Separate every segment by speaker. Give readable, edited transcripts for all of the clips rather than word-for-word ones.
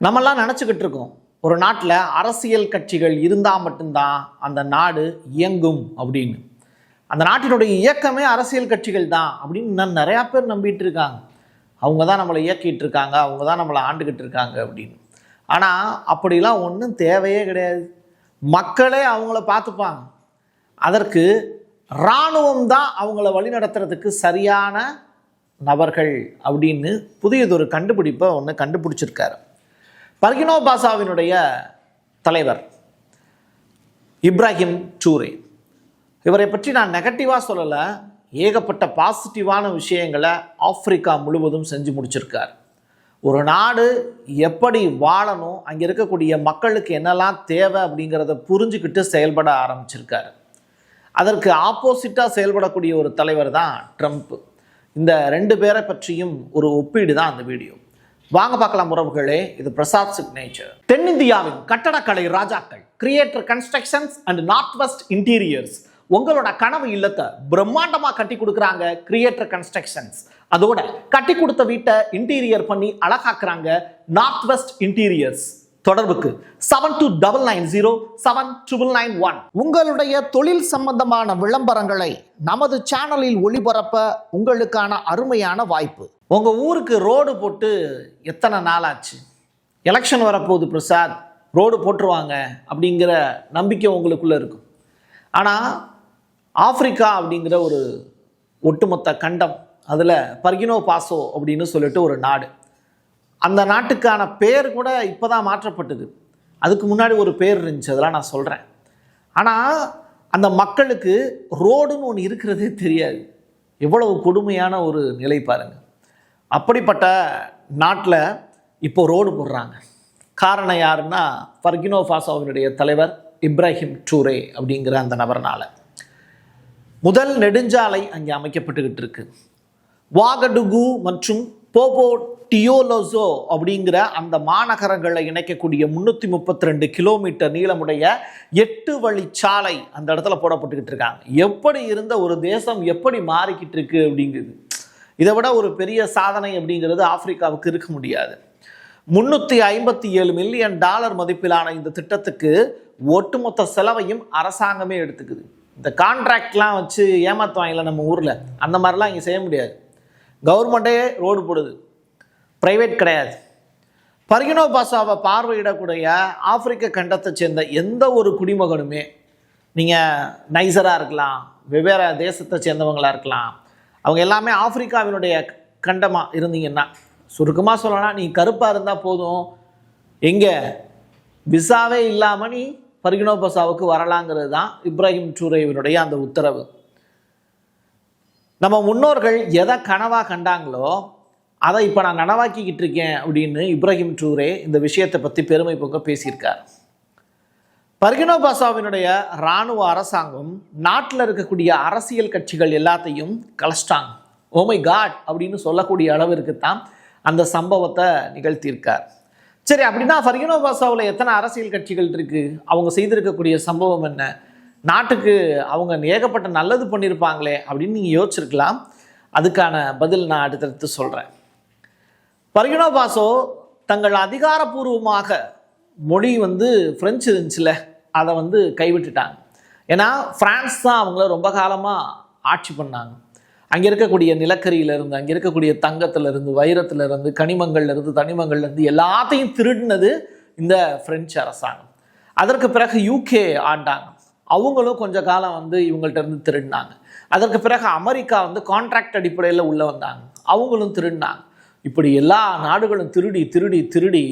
Speaker 1: நம்மெல்லாம் நினச்சிக்கிட்டு இருக்கோம், ஒரு நாட்டில் அரசியல் கட்சிகள் இருந்தால் மட்டும்தான் அந்த நாடு இயங்கும் அப்படின்னு. அந்த நாட்டினுடைய இயக்கமே அரசியல் கட்சிகள் தான் அப்படின்னு நிறையா பேர் நம்பிட்டு இருக்காங்க. அவங்க தான் நம்மளை இயக்கிட்டு இருக்காங்க, அவங்க தான் நம்மளை ஆண்டுகிட்டு இருக்காங்க அப்படின்னு. ஆனால் அப்படிலாம் ஒன்றும் தேவையே கிடையாது. மக்களே அவங்கள பார்த்துப்பாங்க. அதற்கு இராணுவம் தான் அவங்கள வழிநடத்துறதுக்கு சரியான நபர்கள் அப்படின்னு புதியதொரு கண்டுபிடிப்பை ஒன்று கண்டுபிடிச்சிருக்காரு. பர்கினோ பாசாவினுடைய தலைவர் இப்ராஹிம் டூரே. இவரை பற்றி நான் நெகட்டிவாக சொல்லலை, ஏகப்பட்ட பாசிட்டிவான விஷயங்களை ஆப்பிரிக்கா முழுவதும் செஞ்சு முடிச்சிருக்கார். ஒரு நாடு எப்படி வாழணும், அங்கே இருக்கக்கூடிய மக்களுக்கு என்னெல்லாம் தேவை அப்படிங்கிறத புரிஞ்சுக்கிட்டு செயல்பட ஆரம்பிச்சிருக்காரு. அதற்கு ஆப்போசிட்டாக செயல்படக்கூடிய ஒரு தலைவர் தான் ட்ரம்ப். இந்த ரெண்டு பேரை பற்றியும் ஒரு ஒப்பீடு தான் அந்த வீடியோ. வாங்க பார்க்கலாம் உறவுகளே. இது பிரசாத் சிக்னேச்சர். தென்னிந்தியாவின் கட்டடக்கலை ராஜாக்கள் creator constructions and north west interiors. உங்களோட கனவு இல்லத்தை பிரம்மாண்டமா கட்டி கொடுக்குறாங்க கிரியேட்டர் கன்ஸ்ட்ரக்ஷன்ஸ். அதோட கட்டி கொடுத்த வீட்டை இன்டீரியர் பண்ணி அழகாக்குறாங்க நார்த் வெஸ்ட் இன்டீரியர்ஸ். தொடர்புக்கு 72907991. உங்களுடைய தொழில் சம்பந்தமான விளம்பரங்களை நமது சேனலில் ஒளிபரப்ப உங்களுக்கான அருமையான வாய்ப்பு. உங்க ஊருக்கு ரோடு போட்டு எத்தனை நாள் ஆச்சு? எலெக்ஷன் வரப்போகுது பிரசாத், ரோடு போட்டுருவாங்க அப்படிங்கிற நம்பிக்கை உங்களுக்குள்ள இருக்கும். ஆனால் ஆப்பிரிக்கா அப்படிங்கிற ஒரு ஒட்டுமொத்த கண்டம், அதில் பர்கினோ பாசோ அப்படின்னு சொல்லிட்டு ஒரு நாடு. அந்த நாட்டுக்கான பேர் கூட இப்போ தான் மாற்றப்பட்டது. அதுக்கு முன்னாடி ஒரு பேர் இருந்துச்சு, அதெல்லாம் நான் சொல்கிறேன். ஆனால் அந்த மக்களுக்கு ரோடுன்னு ஒன்று இருக்கிறதே தெரியாது. எவ்வளவு கொடுமையான ஒரு நிலை பாருங்கள். அப்படிப்பட்ட நாட்டில் இப்போ ரோடு போடுறாங்க. காரணம் யாருன்னா பர்கினோ பாசோவினுடைய தலைவர் இப்ராஹிம் டூரே அப்படிங்கிற அந்த நபர்னால. முதல் நெடுஞ்சாலை அங்கே அமைக்கப்பட்டுக்கிட்டு இருக்கு. வாகடுகு மற்றும் போபோ டியோலோசோ அப்படிங்கிற அந்த மாநகரங்களை இணைக்கக்கூடிய 332 கிலோமீட்டர் நீளமுடைய 8 வழிச்சாலை அந்த இடத்துல போடப்பட்டுக்கிட்டு இருக்காங்க. எப்படி இருந்த ஒரு தேசம் எப்படி மாறிக்கிட்டு இருக்கு அப்படிங்கிறது, இதை விட ஒரு பெரிய சாதனை அப்படிங்கிறது ஆப்பிரிக்காவுக்கு இருக்க முடியாது. $357 மில்லியன் மதிப்பிலான இந்த திட்டத்துக்கு ஒட்டுமொத்த செலவையும் அரசாங்கமே எடுத்துக்குது. இந்த கான்ட்ராக்ட்லாம் வச்சு ஏமாத்துவாங்கல்ல நம்ம ஊரில், அந்த மாதிரிலாம் இங்கே செய்ய முடியாது. கவர்மெண்ட்டே ரோடு போடுது, பிரைவேட் கிடையாது. பர்கினோ பாசாவை பார்வையிடக்கூடிய ஆப்பிரிக்க கண்டத்தை சேர்ந்த எந்த ஒரு குடிமகனுமே, நீங்கள் நைசராக இருக்கலாம், வெவ்வேறு தேசத்தை சேர்ந்தவங்களாக இருக்கலாம், அவங்க எல்லாமே ஆப்பிரிக்காவினுடைய கண்டமாக இருந்தீங்கன்னா, சுருக்கமாக சொல்லலாம், நீ கருப்பாக இருந்தால் போதும், எங்கே விசாவே இல்லாமல் நீ பர்கினோ பாசாவுக்கு வரலாங்கிறது தான் இப்ராஹிம் டூரேவினுடைய அந்த உத்தரவு. நம்ம முன்னோர்கள் எதை கனவாக கண்டாங்களோ அதை இப்போ நான் நனவாக்கிக்கிட்டு இருக்கேன் அப்படின்னு இப்ராஹிம் டூரே இந்த விஷயத்தை பற்றி பெருமை பொங்க பேசியிருக்கார். பர்கினோ பாசாவினுடைய இராணுவ அரசாங்கம் நாட்டில் இருக்கக்கூடிய அரசியல் கட்சிகள் எல்லாத்தையும் கலச்சிட்டாங்க. ஓமை காட் அப்படின்னு சொல்லக்கூடிய அளவிற்கு தான் அந்த சம்பவத்தை நிகழ்த்தியிருக்கார். சரி, அப்படின்னா பர்கினோ பாசாவில் எத்தனை அரசியல் கட்சிகள் இருக்குது? அவங்க செய்திருக்கக்கூடிய சம்பவம் என்ன? நாட்டுக்கு அவங்க ஏகப்பட்ட நல்லது பண்ணியிருப்பாங்களே அப்படின்னு நீங்கள் யோசிச்சிருக்கலாம். அதுக்கான பதில் நான் அடுத்தடுத்து சொல்கிறேன். பர்கினோ பாசோ தங்கள் அதிகாரப்பூர்வமாக மொழி ஃப்ரெஞ்சு இருந்துச்சுல, அதை கைவிட்டுட்டாங்க. ஏன்னா பிரான்ஸ் தான் அவங்கள ரொம்ப காலமாக ஆட்சி பண்ணாங்க. அங்கே இருக்கக்கூடிய நிலக்கரியிலேருந்து, அங்கே இருக்கக்கூடிய தங்கத்திலேருந்து, வைரத்திலேருந்து, கனிமங்கள்லேருந்து, தனிமங்கள்லேருந்து எல்லாத்தையும் திருடினது இந்த பிரெஞ்சு அரசாங்கம். அதற்கு பிறகு யூகே ஆண்டாங்க, அவங்களும் கொஞ்ச காலம் இவங்கள்ட்ட இருந்து திருடினாங்க. அதற்கு பிறகு அமெரிக்கா கான்ட்ராக்ட் அடிப்படையில் உள்ளே வந்தாங்க, அவங்களும் திருடினாங்க. இப்படி எல்லா நாடுகளும் திருடி திருடி திருடி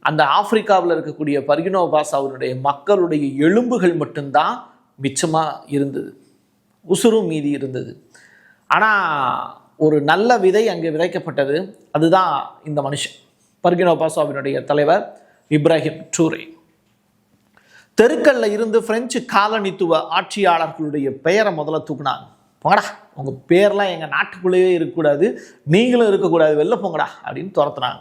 Speaker 1: அந்த ஆப்பிரிக்காவில் இருக்கக்கூடிய பர்கினோ பாசாவினுடைய மக்களுடைய எலும்புகள் மட்டும்தான் மிச்சமாக இருந்தது, உசுரும் மீதி இருந்தது. ஆனால் ஒரு நல்ல விதை அங்கே விதைக்கப்பட்டது. அதுதான் இந்த மனுஷன், பர்கினோ பாசாவினுடைய தலைவர் இப்ராஹிம் டூரே. தெருக்களில் இருந்து பிரெஞ்சு காலனித்துவ ஆட்சியாளர்களுடைய பெயரை முதல்ல தூக்குனாங்க. போங்கடா, உங்கள் பேர்லாம் எங்கள் நாட்டுக்குள்ளேயே இருக்கக்கூடாது, நீங்களும் இருக்கக்கூடாது, வெளில போங்கடா அப்படின்னு துரத்துனாங்க.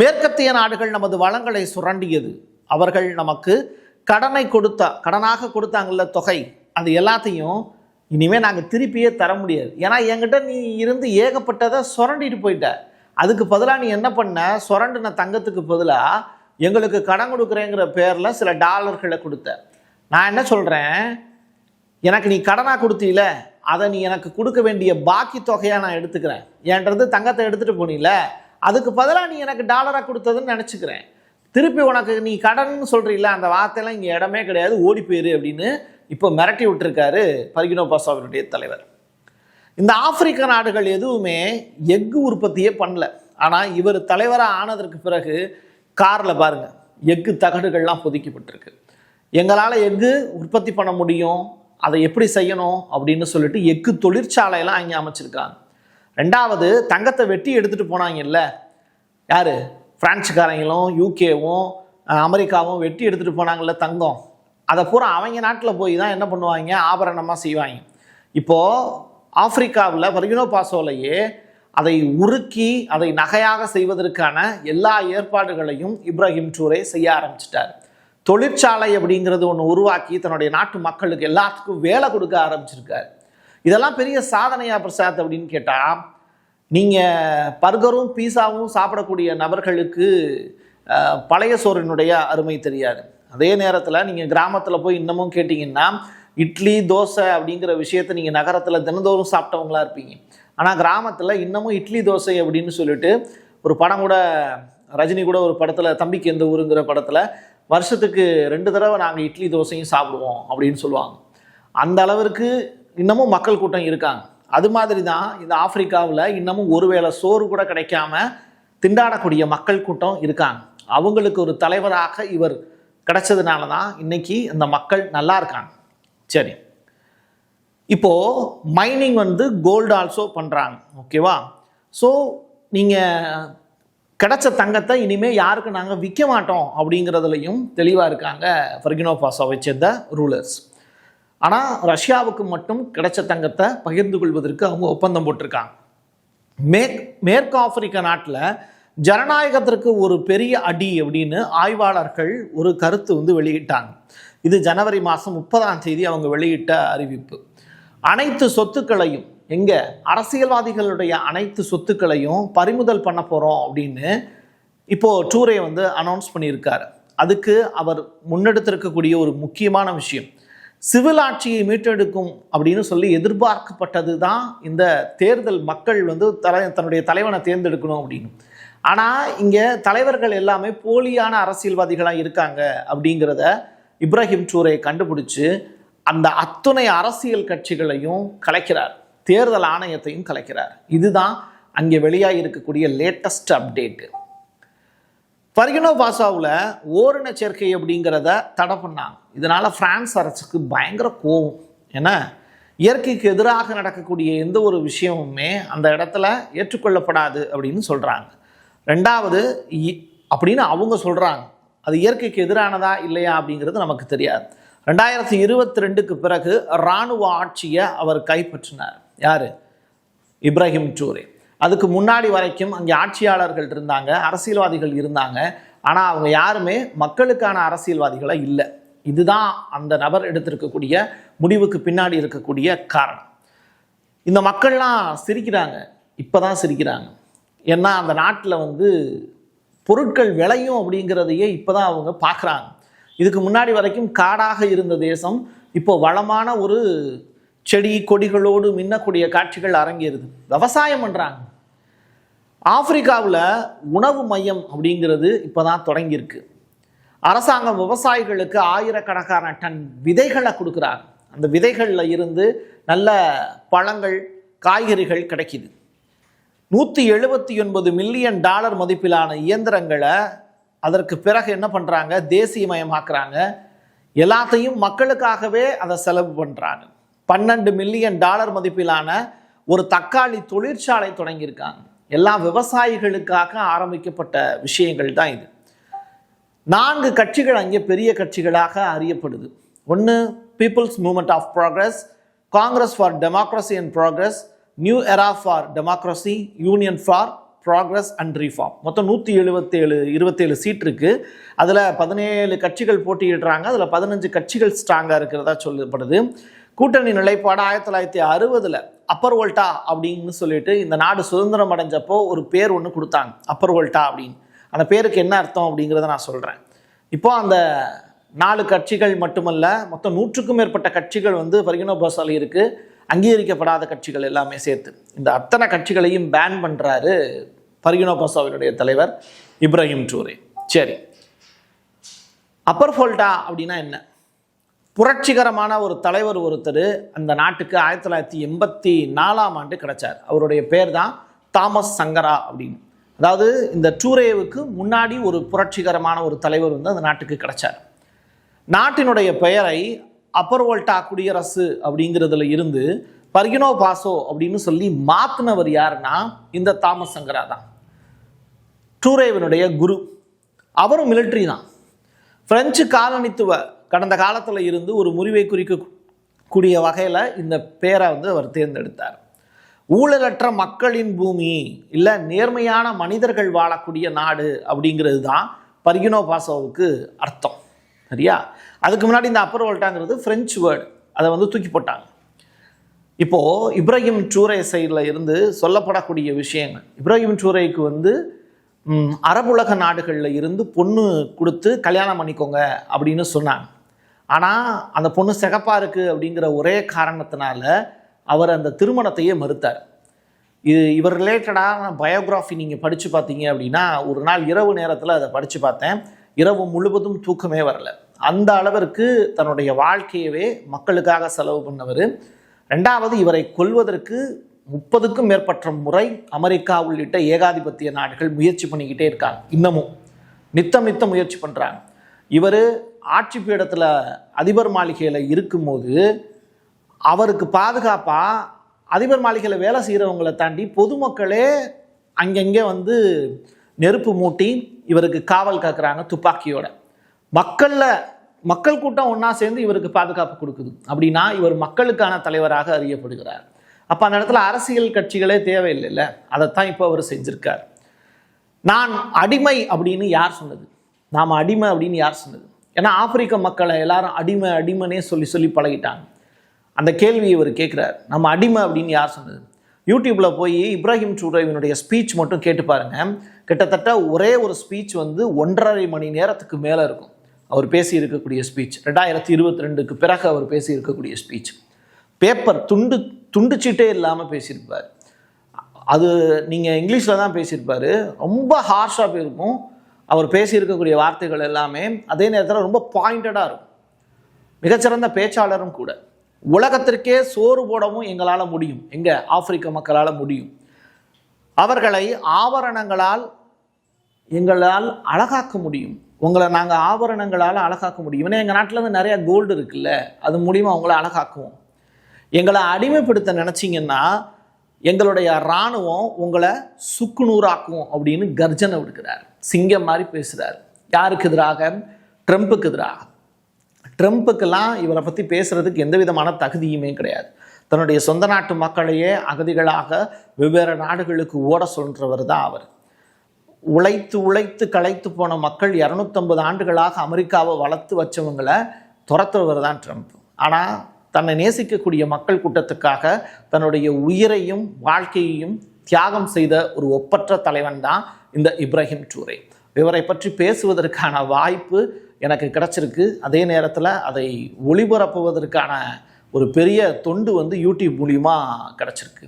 Speaker 1: மேற்கத்திய நாடுகள் நமது வளங்களை சுரண்டியது, அவர்கள் நமக்கு கடனாக கொடுத்தாங்கல்ல தொகை, அது எல்லாத்தையும் இனிமேல் நாங்கள் திருப்பியே தர முடியாது. ஏன்னா என்கிட்ட நீ இருந்து ஏகப்பட்டதை சுரண்டிட்டு போயிட்ட, அதுக்கு பதிலாக நீ என்ன பண்ண, சுரண்டின தங்கத்துக்கு பதிலாக எங்களுக்கு கடன் கொடுக்குறேங்கிற பேரில் சில டாலர்களை கொடுத்த. நான் என்ன சொல்கிறேன், எனக்கு நீ கடனாக கொடுத்தீல, அதை நீ எனக்கு கொடுக்க வேண்டிய பாக்கி தொகையாக நான் எடுத்துக்கிறேன். ஏன்றது தங்கத்தை எடுத்துகிட்டு போனீல, அதுக்கு பதிலாக நீ எனக்கு டாலராக கொடுத்ததுன்னு நினச்சிக்கிறேன். திருப்பி உனக்கு நீ கடன் சொல்கிறீல்ல, அந்த வார்த்தையெல்லாம் இங்கே இடமே கிடையாது, ஓடி போயிரு அப்படின்னு இப்போ மிரட்டி விட்டுருக்காரு பர்கினோ பாசோவினுடைய தலைவர். இந்த ஆப்பிரிக்க நாடுகள் எதுவுமே எஃகு உற்பத்தியே பண்ணல. ஆனால் இவர் தலைவராக ஆனதற்கு பிறகு காரில் பாருங்கள் எஃகு தகடுகள்லாம் பொதிக்கப்பட்டிருக்கு. எங்களால் எஃகு உற்பத்தி பண்ண முடியும், அதை எப்படி செய்யணும் அப்படின்னு சொல்லிட்டு எஃகு தொழிற்சாலையெல்லாம் அங்கே அமைச்சிருக்காங்க. ரெண்டாவது, தங்கத்தை வெட்டி எடுத்துகிட்டு போனாங்கல்ல, யார், பிரான்ஸுக்காரங்களும் யூகேவும் அமெரிக்காவும் வெட்டி எடுத்துகிட்டு போனாங்கல்ல தங்கம், அதை பூரா அவங்க நாட்டில் போய் தான் என்ன பண்ணுவாங்க, ஆபரணமாக செய்வாங்க. இப்போது ஆப்பிரிக்காவில் பர்கினோ பாசோலையே அதை உருக்கி அதை நகையாக செய்வதற்கான எல்லா ஏற்பாடுகளையும் இப்ராஹிம் ட்ரூரே செய்ய ஆரம்பிச்சிட்டார். தொழிற்சாலை அப்படிங்கிறது ஒன்று உருவாக்கி தன்னுடைய நாட்டு மக்களுக்கு எல்லாத்துக்கும் வேலை கொடுக்க ஆரம்பிச்சிருக்காரு. இதெல்லாம் பெரிய சாதனையா பிரசாத் அப்படின்னு கேட்டால், நீங்கள் பர்கரும் பீஸாவும் சாப்பிடக்கூடிய நபர்களுக்கு பழைய சோறினுடைய அருமை தெரியாது. அதே நேரத்தில் நீங்கள் கிராமத்தில் போய் இன்னமும் கேட்டிங்கன்னா இட்லி தோசை அப்படிங்கிற விஷயத்தை நீங்கள் நகரத்தில் தினந்தோறும் சாப்பிட்டவங்களா இருப்பீங்க. ஆனால் கிராமத்தில் இன்னமும் இட்லி தோசை அப்படின்னு சொல்லிட்டு ஒரு படம் கூட, ரஜினி கூட ஒரு படத்தில் தம்பிக்கு எந்த ஊருங்கிற படத்தில் வருஷத்துக்கு 2 தடவை நாங்கள் இட்லி தோசையும் சாப்பிடுவோம் அப்படின்னு சொல்லுவாங்க. அந்த அளவிற்கு இன்னமும் மக்கள் கூட்டம் இருக்காங்க. அது மாதிரி தான் இந்த ஆப்பிரிக்காவில் இன்னமும் ஒருவேளை சோறு கூட கிடைக்காம திண்டாடக்கூடிய மக்கள் கூட்டம் இருக்காங்க. அவங்களுக்கு ஒரு தலைவராக இவர் கிடைச்சதுனால தான் இன்னைக்கு இந்த மக்கள் நல்லா இருக்காங்க. சரி, இப்போது மைனிங் வந்து கோல்டு ஆல்சோ பண்ணுறாங்க, ஓகேவா? ஸோ நீங்கள் கிடைச்ச தங்கத்தை இனிமேல் யாருக்கு நாங்கள் விற்க மாட்டோம் அப்படிங்கிறதுலையும் தெளிவாக இருக்காங்க பர்கினோ பாசோவை சேர்ந்த ரூலர்ஸ். ஆனால் ரஷ்யாவுக்கு மட்டும் கிடைச்ச தங்கத்தை பகிர்ந்து கொள்வதற்கு அவங்க ஒப்பந்தம் போட்டிருக்காங்க. மேற்கு ஆப்பிரிக்க நாட்டில் ஜனநாயகத்திற்கு ஒரு பெரிய அடி அப்படின்னு ஆய்வாளர்கள் ஒரு கருத்து வந்து வெளியிட்டாங்க. இது ஜனவரி மாதம் 30ஆம் தேதி அவங்க வெளியிட்ட அறிவிப்பு. அனைத்து சொத்துக்களையும், எங்கே, அரசியல்வாதிகளுடைய அனைத்து சொத்துக்களையும் பறிமுதல் பண்ண போகிறோம் அப்படின்னு இப்போது ட்ரூரே வந்து அனௌன்ஸ் பண்ணியிருக்காரு. அதுக்கு அவர் முன்னெடுத்திருக்கக்கூடிய ஒரு முக்கியமான விஷயம், சிவில் ஆட்சியை மீட்டெடுக்கும் அப்படின்னு சொல்லி எதிர்பார்க்கப்பட்டது தான் இந்த தேர்தல். மக்கள் வந்து தன்னுடைய தலைவனை தேர்ந்தெடுக்கணும் அப்படின்னு. ஆனால் இங்கே தலைவர்கள் எல்லாமே போலியான அரசியல்வாதிகளாக இருக்காங்க அப்படிங்கிறத இப்ராஹிம் ட்ரூரே கண்டுபிடிச்சு அந்த அத்துணை அரசியல் கட்சிகளையும் கலைக்கிறார், தேர்தல் ஆணையத்தையும் கலைக்கிறார். இதுதான் அங்கே வெளியாக இருக்கக்கூடிய லேட்டஸ்ட் அப்டேட்டு. பர்கினோ பாசோவில் ஓரின சேர்க்கை அப்படிங்கிறத தடை பண்ணாங்க. இதனால் பிரான்ஸ் அரசுக்கு பயங்கர கோபம். ஏன்னா இயற்கைக்கு எதிராக நடக்கக்கூடிய எந்த ஒரு விஷயமுமே அந்த இடத்துல ஏற்றுக்கொள்ளப்படாது அப்படின்னு சொல்கிறாங்க. ரெண்டாவது, அப்படின்னு அவங்க சொல்கிறாங்க, அது இயற்கைக்கு எதிரானதா இல்லையா அப்படிங்கிறது நமக்கு தெரியாது. 2022க்கு பிறகு இராணுவ ஆட்சியை அவர் கைப்பற்றினார். யார்? இப்ராஹிம் ட்ரூரே. அதுக்கு முன்னாடி வரைக்கும் அங்கே ஆட்சியாளர்கள் இருந்தாங்க, அரசியல்வாதிகள் இருந்தாங்க. ஆனால் அவங்க யாருமே மக்களுக்கான அரசியல்வாதிகளாக இல்லை. இதுதான் அந்த நபர் எடுத்திருக்கக்கூடிய முடிவுக்கு பின்னாடி இருக்கக்கூடிய காரணம். இந்த மக்கள்லாம் சிரிக்கிறாங்க, இப்போ தான் சிரிக்கிறாங்க. ஏன்னா அந்த நாட்டில் வந்து பொருட்கள் விளையும் அப்படிங்கிறதையே இப்போ தான் அவங்க பார்க்குறாங்க. இதுக்கு முன்னாடி வரைக்கும் காடாக இருந்த தேசம் இப்போ வளமான ஒரு செடி கொடிகளோடு மின்னக்கூடிய காட்சிகள் அரங்கேறுது. விவசாயம் பண்ணுறாங்க. ஆப்பிரிக்காவில் உணவு மையம் அப்படிங்கிறது இப்போ தான் தொடங்கியிருக்கு. அரசாங்கம் விவசாயிகளுக்கு ஆயிரக்கணக்கான டன் விதைகளை கொடுக்குறாங்க. அந்த விதைகளில் இருந்து நல்ல பழங்கள், காய்கறிகள் கிடைக்கிது. $179 மில்லியன் மதிப்பிலான இயந்திரங்களை அதற்கு பிறகு என்ன பண்ணுறாங்க, தேசியமயமாக்குறாங்க. எல்லாத்தையும் மக்களுக்காகவே அதை செலவு பண்ணுறாங்க. $12 மில்லியன் மதிப்பிலான ஒரு தக்காளி தொழிற்சாலை தொடங்கியிருக்காங்க. எல்லாம் விவசாயிகளுக்காக ஆரம்பிக்கப்பட்ட விஷயங்கள் தான் இது. 4 கட்சிகள் அங்கே பெரிய கட்சிகளாக அறியப்படுது. ஒன்று People's Movement of Progress, Congress for Democracy and Progress, New Era for Democracy, Union for Progress and Reform. மொத்தம் 127 சீட் இருக்குது. அதில் 17 கட்சிகள் போட்டியிடுறாங்க. அதில் 15 கட்சிகள் ஸ்ட்ராங்காக இருக்கிறதா சொல்லப்படுது. கூட்டணி நிலைப்பாடு 1960 அப்பர் வோல்டா அப்படின்னு சொல்லிட்டு இந்த நாடு சுதந்திரம் அடைஞ்சப்போ ஒரு பேர் ஒன்று கொடுத்தாங்க, அப்பர் வோல்டா அப்படின்னு. அந்த பேருக்கு என்ன அர்த்தம் அப்படிங்கிறத நான் சொல்கிறேன். இப்போ அந்த 4 கட்சிகள் மட்டுமல்ல, மொத்தம் 100க்கும் மேற்பட்ட கட்சிகள் வந்து பர்கினோ பாசோவில் இருக்குது, அங்கீகரிக்கப்படாத கட்சிகள் எல்லாமே சேர்த்து. இந்த அத்தனை கட்சிகளையும் பேன் பண்ணுறாரு பர்கினோ பாசோவினுடைய தலைவர் இப்ராஹிம் ட்ரூரே. சரி, அப்பர் வோல்டா அப்படின்னா என்ன? புரட்சிகரமான ஒரு தலைவர் ஒருத்தர் அந்த நாட்டுக்கு 1984ஆம் ஆண்டு கிடைச்சார். அவருடைய பேர் தான் தாமஸ் சங்கரா அப்படின்னு. அதாவது இந்த ட்ரூரேவுக்கு முன்னாடி ஒரு புரட்சிகரமான ஒரு தலைவர் வந்து அந்த நாட்டுக்கு கிடைச்சார். நாட்டினுடைய பெயரை அப்பர் வோல்டா குடியரசு அப்படிங்கிறதுல இருந்து பர்கினோ பாசோ அப்படின்னு சொல்லி மாற்றினவர் யாருன்னா இந்த தாமஸ் சங்கரா தான், ட்ரூரேவினுடைய குரு. அவரும் மிலிட்ரி தான். பிரெஞ்சு காலனித்துவ கடந்த காலத்தில் இருந்து ஒரு முறிவை குறிக்கக்கூடிய வகையில் இந்த பேரை வந்து அவர் தேர்ந்தெடுத்தார். ஊழலற்ற மக்களின் பூமி இல்லை நேர்மையான மனிதர்கள் வாழக்கூடிய நாடு அப்படிங்கிறது தான் பர்கினோ பாசோவுக்கு அர்த்தம். சரியா? அதுக்கு முன்னாடி இந்த அப்பர் வோல்டாங்கிறது பிரெஞ்சு வேர்டு, அதை வந்து தூக்கி போட்டாங்க. இப்போது இப்ராஹிம் ட்ரூரே சைடில் இருந்து சொல்லப்படக்கூடிய விஷயங்கள், இப்ராஹிம் ட்ரூரேக்கு வந்து அரபுலக நாடுகளில் இருந்து பொண்ணு கொடுத்து கல்யாணம் பண்ணிக்கோங்க அப்படின்னு சொன்னாங்க. ஆனால் அந்த பொண்ணு சிகப்பாக இருக்குது அப்படிங்கிற ஒரே காரணத்தினால அவர் அந்த திருமணத்தையே மறுத்தார். இவர் ரிலேட்டடான பயோகிராஃபி நீங்கள் படித்து பார்த்தீங்க அப்படின்னா, ஒரு நாள் இரவு நேரத்தில் அதை படித்து பார்த்தேன். இரவு முழுவதும் தூக்கமே வரல. அந்த அளவிற்கு தன்னுடைய வாழ்க்கையவே மக்களுக்காக செலவு பண்ணவர். ரெண்டாவது, இவரை கொல்வதற்கு 30க்கும் மேற்பட்ட முறை அமெரிக்கா உள்ளிட்ட ஏகாதிபத்திய நாடுகள் முயற்சி பண்ணிக்கிட்டே இருக்காங்க. இன்னமும் நித்தம் முயற்சி பண்ணுறாங்க. இவர் ஆட்சி பீடத்தில் அதிபர் மாளிகையில் இருக்கும்போது அவருக்கு பாதுகாப்பாக அதிபர் மாளிகையில் வேலை செய்கிறவங்களை தாண்டி பொதுமக்களே அங்கங்கே வந்து நெருப்பு மூட்டி இவருக்கு காவல் காக்குறாங்க துப்பாக்கியோட. மக்கள் கூட்டம் ஒன்றா சேர்ந்து இவருக்கு பாதுகாப்பு கொடுக்குது. அப்படின்னா இவர் மக்களுக்கான தலைவராக அறியப்படுகிறார். அப்போ அந்த இடத்துல அரசியல் கட்சிகளே தேவையில்லைல்ல, அதைத்தான் இப்போ அவர் செஞ்சிருக்கார். நான் அடிமை அப்படின்னு யார் சொன்னது? நாம் அடிமை அப்படின்னு யார் சொன்னது? ஏன்னா ஆப்பிரிக்க மக்களை எல்லாரும் அடிமைன்னே சொல்லி பழகிட்டாங்க. அந்த கேள்வி இவர் கேட்குறார், நம்ம அடிமை அப்படின்னு யார் சொன்னது? யூடியூப்பில் போய் இப்ராஹிம் ட்ரூரேவினுடைய ஸ்பீச் மட்டும் கேட்டு பாருங்கள். கிட்டத்தட்ட ஒரே ஒரு ஸ்பீச் வந்து 1.5 மணி நேரத்துக்கு மேலே இருக்கும். அவர் பேசி இருக்கக்கூடிய ஸ்பீச் 2022க்கு பிறகு அவர் பேசி இருக்கக்கூடிய ஸ்பீச். பேப்பர் துண்டு சீட்டே இல்லாமல் பேசியிருப்பார். அது நீங்கள் இங்கிலீஷில் தான் பேசியிருப்பார். ரொம்ப ஹார்ஷாக போயிருக்கும் அவர் பேசியிருக்கக்கூடிய வார்த்தைகள் எல்லாமே. அதே நேரத்தில் ரொம்ப பாயிண்டடாக இருக்கும். மிகச்சிறந்த பேச்சாளரும் கூட. உலகத்திற்கே சோறு போடவும் எங்களால் முடியும், எங்கள் ஆப்பிரிக்க மக்களால் முடியும். அவர்களை ஆபரணங்களால் எங்களால் அழகாக்க முடியும். உங்களை நாங்கள் ஆபரணங்களால் அழகாக்க முடியும். ஏன்னா எங்கள் நாட்டில் இருந்து நிறையா கோல்டு இருக்குல்ல, அது மூலிமா அவங்கள அழகாக்குவோம். எங்களை அடிமைப்படுத்த நினச்சிங்கன்னா எங்களுடைய இராணுவம் உங்களை சுக்குநூறாக்கும் அப்படின்னு கர்ஜனை விடுக்கிறார். சிங்கம் மாதிரி பேசுகிறார். யாருக்கு எதிராக? ட்ரம்ப்புக்கு எதிராக. ட்ரம்ப்புக்கெல்லாம் இவரை பற்றி பேசுகிறதுக்கு எந்த விதமான தகுதியுமே கிடையாது. தன்னுடைய சொந்த நாட்டு மக்களையே அகதிகளாக வெவ்வேறு நாடுகளுக்கு ஓட சொல்கிறவர் தான் அவர். உழைத்து களைத்து போன மக்கள் 250 ஆண்டுகளாக அமெரிக்காவை வளர்த்து வச்சவங்களை துரத்துறவர் தான் ட்ரம்ப். ஆனால் தன்னை நேசிக்கக்கூடிய மக்கள் கூட்டத்துக்காக தன்னுடைய உயிரையும் வாழ்க்கையையும் தியாகம் செய்த ஒரு ஒப்பற்ற தலைவன் தான் இந்த இப்ராஹிம் ட்ரூரே. இவரை பற்றி பேசுவதற்கான வாய்ப்பு எனக்கு கிடைச்சிருக்கு. அதே நேரத்தில் அதை ஒளிபரப்புவதற்கான ஒரு பெரிய தொண்டு வந்து யூடியூப் மூலிமா கிடச்சிருக்கு.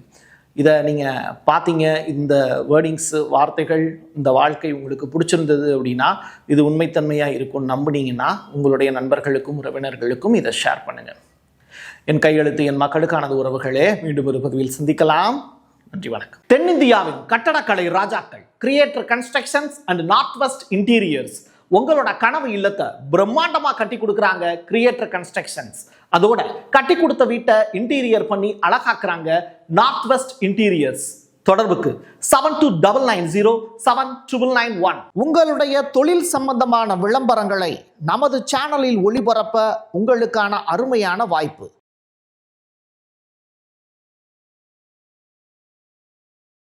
Speaker 1: இதை நீங்கள் பார்த்தீங்க, இந்த வேர்டிங்ஸு, வார்த்தைகள், இந்த வாழ்க்கை உங்களுக்கு பிடிச்சிருந்தது அப்படின்னா, இது உண்மைத்தன்மையாக இருக்கும்னு நம்பினீங்கன்னா உங்களுடைய நண்பர்களுக்கும் உறவினர்களுக்கும் இதை ஷேர் பண்ணுங்கள். என் கையெழுத்து என் மக்களுக்கானது உறவுகளே. மீண்டும் ஒரு பதிவில் சந்திக்கலாம். நன்றி, வணக்கம். தென்னிந்தியாவின் கட்டடக்கலை ராஜாக்கள் creator constructions and north west interiors உங்களோட கனவு இல்லத்தை பிரம்மாண்டமா கட்டி கொடுக்குறாங்க கிரியேட்டர் கன்ஸ்ட்ரக்ஷன்ஸ். அதோட கட்டி கொடுத்த வீட்டை இன்டீரியர் பண்ணி அழகாக்குறாங்க நார்த் வெஸ்ட் இன்டீரியர்ஸ். தொடர்புக்கு 7290799991. உங்களுடைய தொழில் சம்பந்தமான விளம்பரங்களை நமது சேனலில் ஒளிபரப்ப உங்களுக்கான அருமையான வாய்ப்பு.